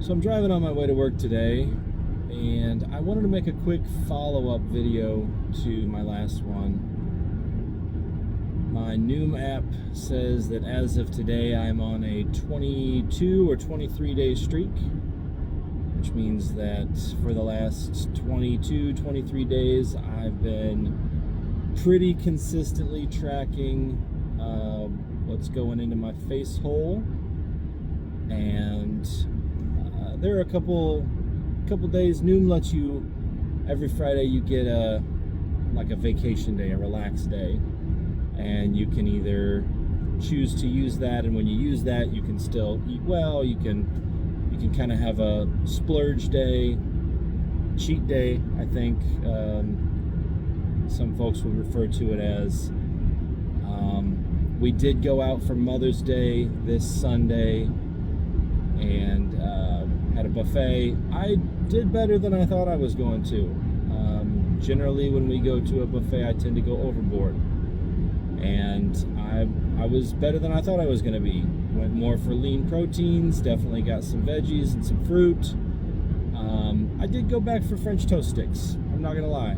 So I'm driving on my way to work today, and I wanted to make a quick follow-up video to my last one. My Noom app says that as of today, I'm on a 22 or 23 day streak, which means that for the last 22, 23 days, I've been pretty consistently tracking what's going into my face hole. And there are a couple days. Noom lets you, every Friday you get a vacation day, a relaxed day, and you can either choose to use that, and when you use that, you can still eat well. You can kind of have a splurge day, cheat day, I think some folks would refer to it as. We did go out for Mother's Day this Sunday and had a buffet. I did better than I thought I was going to. Generally, when we go to a buffet, I tend to go overboard, and I was better than I thought I was going to be. Went more for lean proteins, definitely got some veggies and some fruit. I did go back for French toast sticks, I'm not going to lie.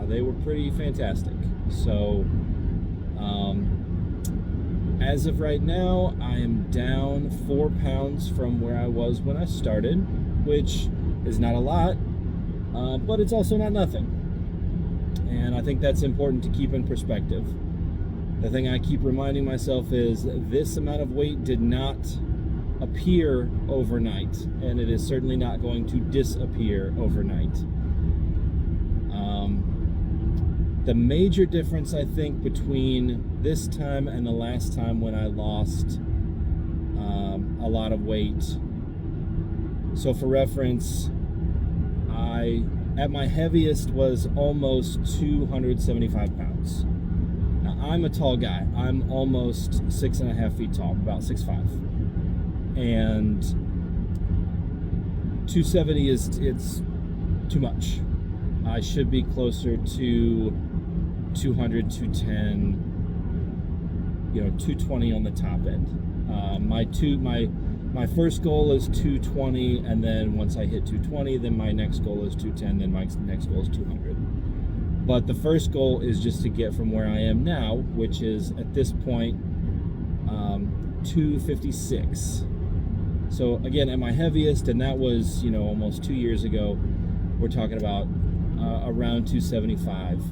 They were pretty fantastic. So as of right now, I am down 4 pounds from where I was when I started, which is not a lot, but it's also not nothing. And I think that's important to keep in perspective. The thing I keep reminding myself is this amount of weight did not appear overnight, and it is certainly not going to disappear overnight. The major difference, I think, between this time and the last time when I lost a lot of weight. So for reference, I, at my heaviest, was almost 275 pounds. Now, I'm a tall guy. I'm almost 6.5 feet tall, about 6'5". And 270 it's too much. I should be closer to 200, 210, 220 on the top end. My first goal is 220, and then once I hit 220, then my next goal is 210, then my next goal is 200. But the first goal is just to get from where I am now, which is at this point 256. So again, at my heaviest, and that was almost 2 years ago, we're talking about around 275.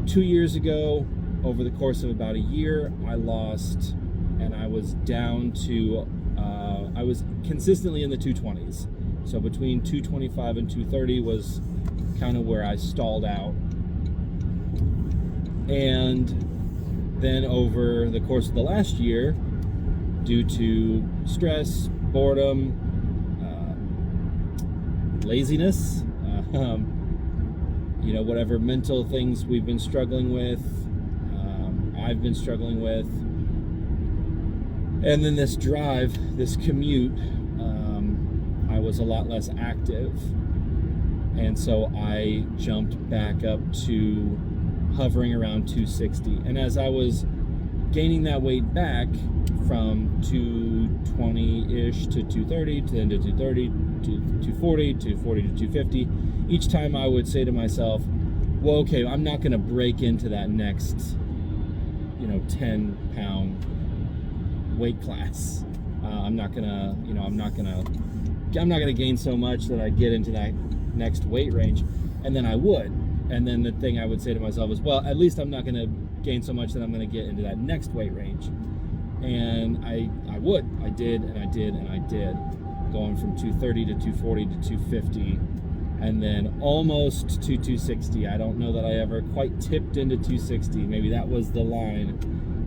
2 years ago, over the course of about a year, I lost, and I was down to, I was consistently in the 220s. So between 225 and 230 was kind of where I stalled out. And then over the course of the last year, due to stress, boredom, laziness, whatever mental things we've been struggling with, I've been struggling with, and then this drive, this commute, I was a lot less active, and so I jumped back up to hovering around 260. And as I was gaining that weight back from 220-ish to 230, to then to 230, to 240, to 240 to 250, each time I would say to myself, well, okay, I'm not going to break into that next 10-pound weight class. I'm not gonna gain so much that I get into that next weight range. And then I would. And then the thing I would say to myself is, well, at least I'm not going to gain so much that I'm going to get into that next weight range. And I did, going from 230 to 240 to 250, and then almost to 260. I don't know that I ever quite tipped into 260. Maybe that was the line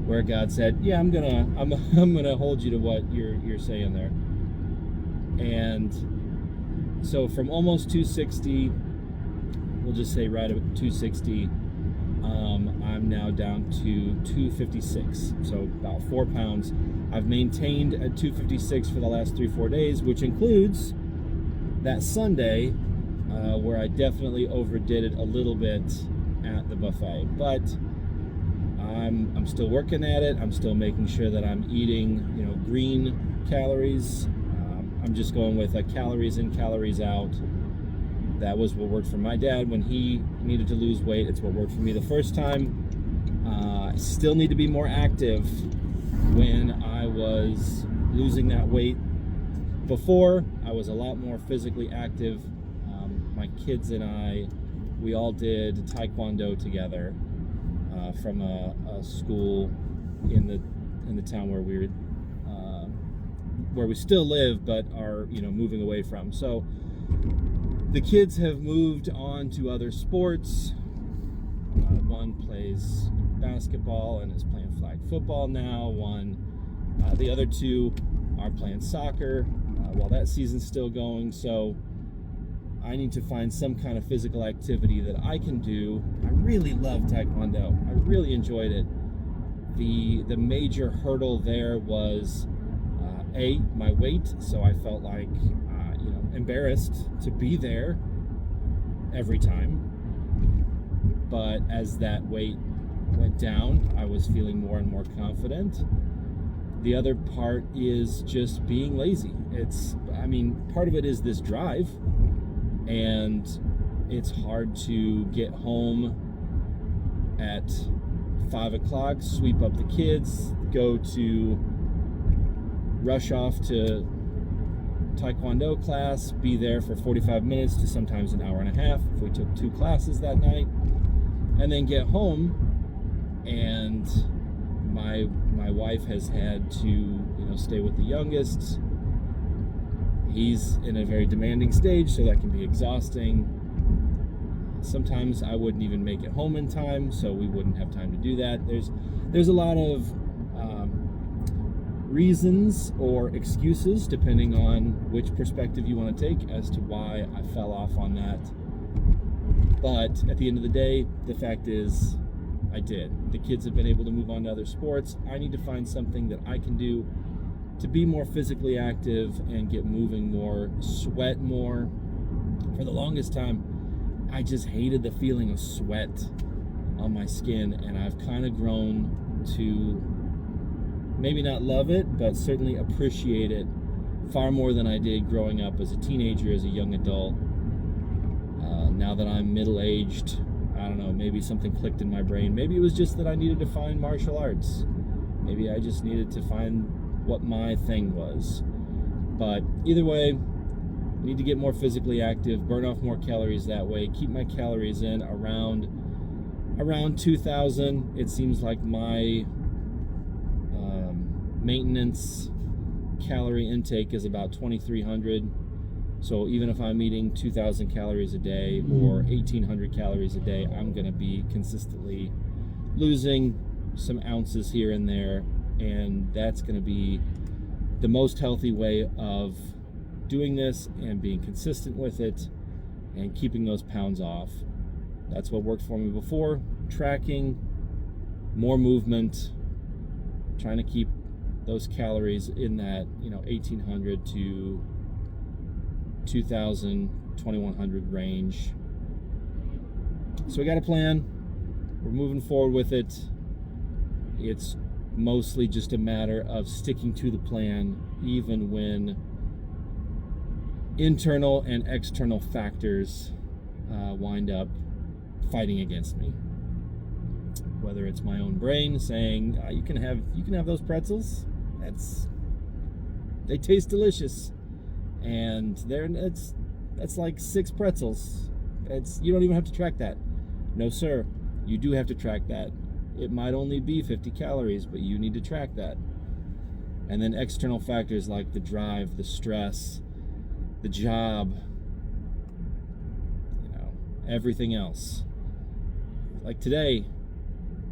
where God said, yeah, I'm gonna hold you to what you're saying there. And so from almost 260, we'll just say right at 260, I'm now down to 256, so about 4 pounds. I've maintained at 256 for the last 3-4 days, which includes that Sunday where I definitely overdid it a little bit at the buffet. But I'm still working at it. I'm still making sure that I'm eating, green calories. I'm just going with calories in, calories out. That was what worked for my dad when he needed to lose weight. It's what worked for me the first time. I still need to be more active. When I was losing that weight before, I was a lot more physically active. My kids and I, we all did Taekwondo together from a school in the town where we still live, but are moving away from. So the kids have moved on to other sports. One plays basketball and is playing flag football now. The other two are playing soccer while that season's still going. So I need to find some kind of physical activity that I can do. I really love Taekwondo. I really enjoyed it. The major hurdle there was my weight. So I felt like embarrassed to be there every time. But as that weight went down, I was feeling more and more confident. The other part is just being lazy. Part of it is this drive, and it's hard to get home at 5 o'clock, sweep up the kids, rush off to Taekwondo class, be there for 45 minutes to sometimes an hour and a half if we took 2 classes that night, and then get home. And my wife has had to stay with the youngest. He's in a very demanding stage, so that can be exhausting. Sometimes I wouldn't even make it home in time, so we wouldn't have time to do that. There's a lot of reasons or excuses, depending on which perspective you want to take, as to why I fell off on that. But at the end of the day, the fact is, I did. The kids have been able to move on to other sports. I need to find something that I can do to be more physically active and get moving more, sweat more. For the longest time, I just hated the feeling of sweat on my skin, and I've kind of grown to maybe not love it, but certainly appreciate it far more than I did growing up as a teenager, as a young adult. Now that I'm middle-aged, I don't know, maybe something clicked in my brain. Maybe it was just that I needed to find martial arts. Maybe I just needed to find what my thing was. But either way, I need to get more physically active, burn off more calories that way, keep my calories in around 2,000. It seems like my maintenance calorie intake is about 2,300. So even if I'm eating 2,000 calories a day or 1,800 calories a day, I'm going to be consistently losing some ounces here and there. And that's going to be the most healthy way of doing this and being consistent with it and keeping those pounds off. That's what worked for me before. Tracking, more movement, trying to keep those calories in that 1,800 to 2,000, 2,100 range. So we got a plan. We're moving forward with it. It's mostly just a matter of sticking to the plan, even when internal and external factors wind up fighting against me. Whether it's my own brain saying you can have those pretzels. They taste delicious. And that's like 6 pretzels. You don't even have to track that. No, sir. You do have to track that. It might only be 50 calories, but you need to track that. And then external factors like the drive, the stress, the job, everything else. Like today,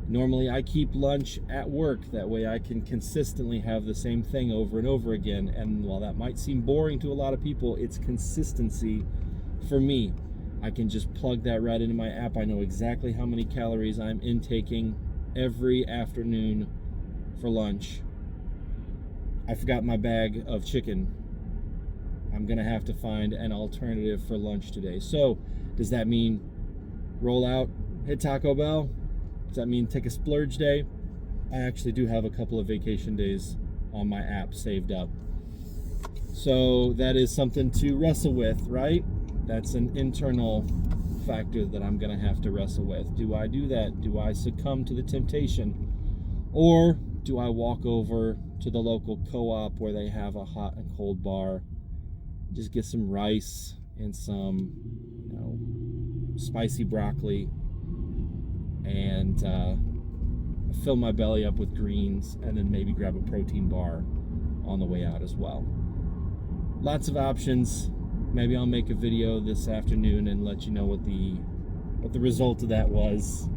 normally I keep lunch at work. That way I can consistently have the same thing over and over again. And while that might seem boring to a lot of people, it's consistency for me. I can just plug that right into my app. I know exactly how many calories I'm intaking every afternoon for lunch. I forgot my bag of chicken. I'm going to have to find an alternative for lunch today. So, does that mean roll out, hit Taco Bell? Does that mean take a splurge day? I actually do have a couple of vacation days on my app saved up. So that is something to wrestle with, right? That's an internal factor that I'm going to have to wrestle with. Do I do that? Do I succumb to the temptation? Or do I walk over to the local co-op where they have a hot and cold bar, just get some rice and some, spicy broccoli, and fill my belly up with greens, and then maybe grab a protein bar on the way out as well. Lots of options. Maybe I'll make a video this afternoon and let you know what the result of that was.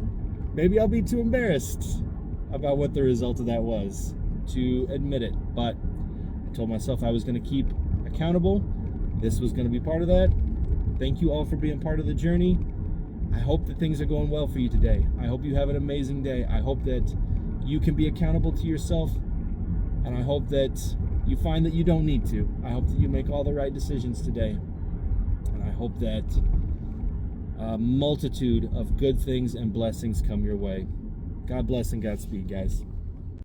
Maybe I'll be too embarrassed about what the result of that was to admit it, but I told myself I was going to keep accountable. This was going to be part of that. Thank you all for being part of the journey. I hope that things are going well for you today. I hope you have an amazing day. I hope that you can be accountable to yourself, and I hope that you find that you don't need to. I hope that you make all the right decisions today, and I hope that a multitude of good things and blessings come your way. God bless and Godspeed, guys.